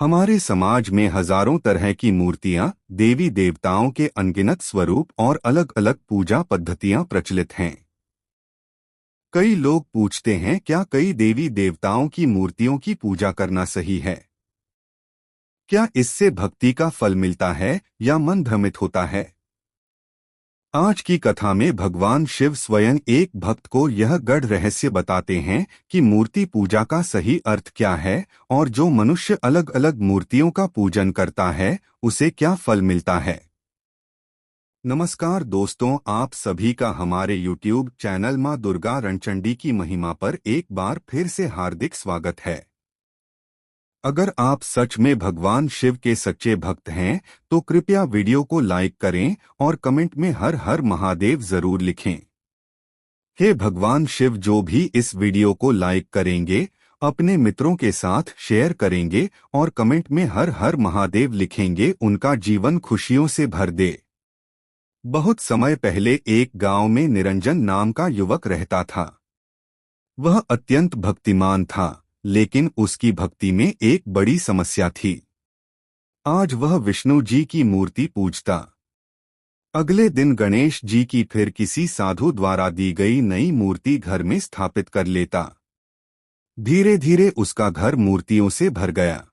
हमारे समाज में हजारों तरह की मूर्तियां, देवी देवताओं के अनगिनत स्वरूप और अलग अलग पूजा पद्धतियां प्रचलित हैं। कई लोग पूछते हैं, क्या कई देवी देवताओं की मूर्तियों की पूजा करना सही है? क्या इससे भक्ति का फल मिलता है या मन भ्रमित होता है? आज की कथा में भगवान शिव स्वयं एक भक्त को यह गढ़ रहस्य बताते हैं कि मूर्ति पूजा का सही अर्थ क्या है और जो मनुष्य अलग अलग मूर्तियों का पूजन करता है उसे क्या फल मिलता है। नमस्कार दोस्तों, आप सभी का हमारे YouTube चैनल मां दुर्गा रणचंडी की महिमा पर एक बार फिर से हार्दिक स्वागत है। अगर आप सच में भगवान शिव के सच्चे भक्त हैं तो कृपया वीडियो को लाइक करें और कमेंट में हर हर महादेव जरूर लिखें। हे भगवान शिव, जो भी इस वीडियो को लाइक करेंगे, अपने मित्रों के साथ शेयर करेंगे और कमेंट में हर हर महादेव लिखेंगे, उनका जीवन खुशियों से भर दे। बहुत समय पहले एक गांव में निरंजन नाम का युवक रहता था। वह अत्यंत भक्तिमान था, लेकिन उसकी भक्ति में एक बड़ी समस्या थी। आज वह विष्णु जी की मूर्ति पूजता। अगले दिन गणेश जी की, फिर किसी साधु द्वारा दी गई नई मूर्ति घर में स्थापित कर लेता। धीरे धीरे उसका घर मूर्तियों से भर गया,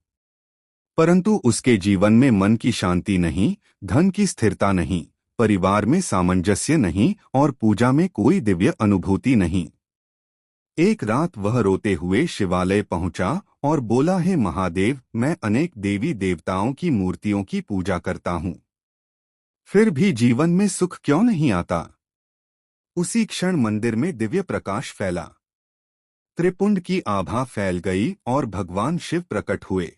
परंतु उसके जीवन में मन की शांति नहीं, धन की स्थिरता नहीं, परिवार में सामंजस्य नहीं और पूजा में कोई दिव्य अनुभूति नहीं। एक रात वह रोते हुए शिवालय पहुंचा और बोला, हे महादेव, मैं अनेक देवी देवताओं की मूर्तियों की पूजा करता हूं, फिर भी जीवन में सुख क्यों नहीं आता? उसी क्षण मंदिर में दिव्य प्रकाश फैला, त्रिपुंड की आभा फैल गई और भगवान शिव प्रकट हुए।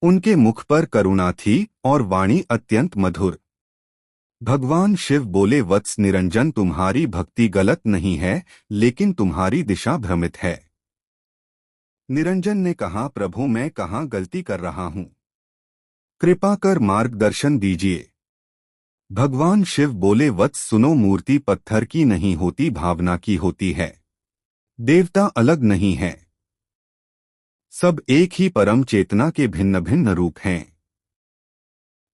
उनके मुख पर करुणा थी और वाणी अत्यंत मधुर। भगवान शिव बोले, वत्स निरंजन, तुम्हारी भक्ति गलत नहीं है, लेकिन तुम्हारी दिशा भ्रमित है। निरंजन ने कहा, प्रभु, मैं कहाँ गलती कर रहा हूँ? कृपा कर मार्गदर्शन दीजिए। भगवान शिव बोले, वत्स सुनो, मूर्ति पत्थर की नहीं होती, भावना की होती है। देवता अलग नहीं है, सब एक ही परम चेतना के भिन्न भिन्न रूप हैं।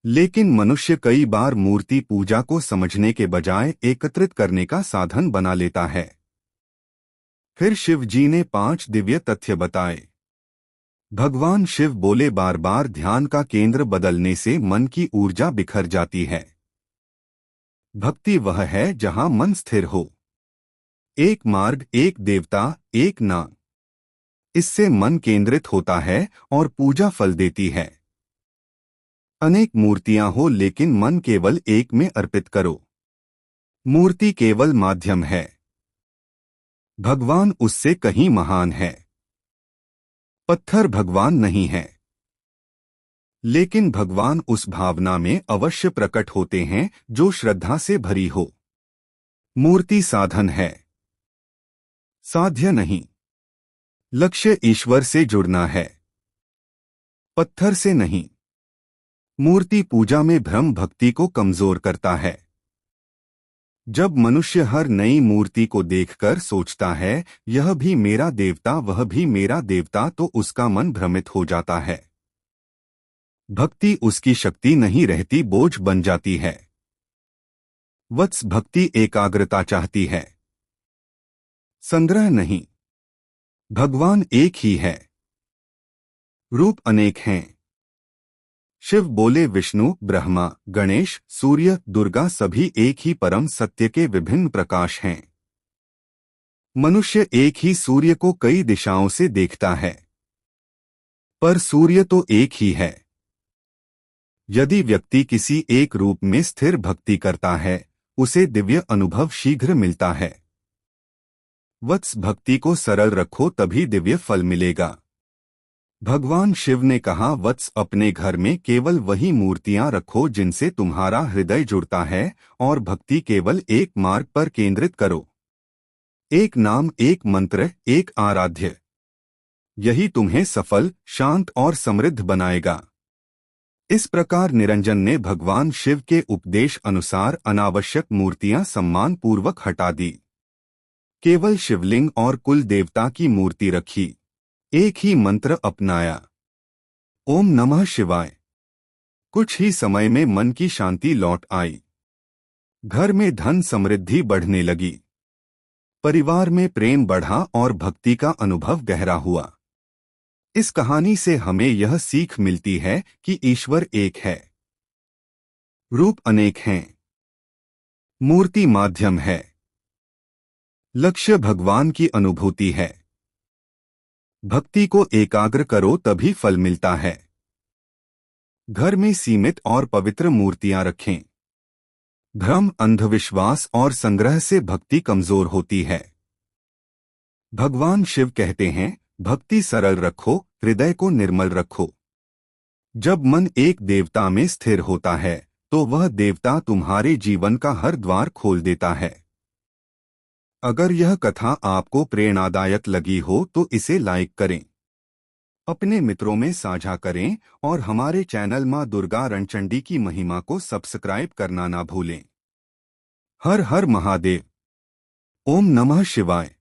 लेकिन मनुष्य कई बार मूर्ति पूजा को समझने के बजाय एकत्रित करने का साधन बना लेता है। फिर शिव जी ने 5 दिव्य तथ्य बताए। भगवान शिव बोले, बार बार ध्यान का केंद्र बदलने से मन की ऊर्जा बिखर जाती है। भक्ति वह है जहां मन स्थिर हो। एक मार्ग, एक देवता, एक नाम। इससे मन केंद्रित होता है और पूजा फल देती है। अनेक मूर्तियां हो, लेकिन मन केवल एक में अर्पित करो। मूर्ति केवल माध्यम है, भगवान उससे कहीं महान है। पत्थर भगवान नहीं है, लेकिन भगवान उस भावना में अवश्य प्रकट होते हैं जो श्रद्धा से भरी हो। मूर्ति साधन है, साध्य नहीं। लक्ष्य ईश्वर से जुड़ना है, पत्थर से नहीं। मूर्ति पूजा में भ्रम भक्ति को कमजोर करता है। जब मनुष्य हर नई मूर्ति को देखकर सोचता है, यह भी मेरा देवता, वह भी मेरा देवता, तो उसका मन भ्रमित हो जाता है। भक्ति उसकी शक्ति नहीं रहती, बोझ बन जाती है। वत्स, भक्ति एकाग्रता चाहती है, संग्रह नहीं। भगवान एक ही है, रूप अनेक हैं। शिव बोले, विष्णु, ब्रह्मा, गणेश, सूर्य, दुर्गा सभी एक ही परम सत्य के विभिन्न प्रकाश हैं। मनुष्य एक ही सूर्य को कई दिशाओं से देखता है, पर सूर्य तो एक ही है। यदि व्यक्ति किसी एक रूप में स्थिर भक्ति करता है, उसे दिव्य अनुभव शीघ्र मिलता है। वत्स, भक्ति को सरल रखो, तभी दिव्य फल मिलेगा। भगवान शिव ने कहा, वत्स, अपने घर में केवल वही मूर्तियां रखो जिनसे तुम्हारा हृदय जुड़ता है और भक्ति केवल एक मार्ग पर केंद्रित करो। एक नाम, एक मंत्र, एक आराध्य। यही तुम्हें सफल, शांत और समृद्ध बनाएगा। इस प्रकार निरंजन ने भगवान शिव के उपदेश अनुसार अनावश्यक मूर्तियां सम्मान पूर्वक हटा दी। केवल शिवलिंग और कुल देवता की मूर्ति रखी। एक ही मंत्र अपनाया। ओम नमः शिवाय। कुछ ही समय में मन की शांति लौट आई। घर में धन समृद्धि बढ़ने लगी। परिवार में प्रेम बढ़ा और भक्ति का अनुभव गहरा हुआ। इस कहानी से हमें यह सीख मिलती है कि ईश्वर एक है, रूप अनेक हैं, मूर्ति माध्यम है, लक्ष्य भगवान की अनुभूति है। भक्ति को एकाग्र करो तभी फल मिलता है। घर में सीमित और पवित्र मूर्तियां रखें। भ्रम, अंधविश्वास और संग्रह से भक्ति कमजोर होती है। भगवान शिव कहते हैं, भक्ति सरल रखो, हृदय को निर्मल रखो। जब मन एक देवता में स्थिर होता है तो वह देवता तुम्हारे जीवन का हर द्वार खोल देता है। अगर यह कथा आपको प्रेरणादायक लगी हो तो इसे लाइक करें, अपने मित्रों में साझा करें और हमारे चैनल मां दुर्गा रणचंडी की महिमा को सब्सक्राइब करना ना भूलें। हर हर महादेव। ओम नमः शिवाय।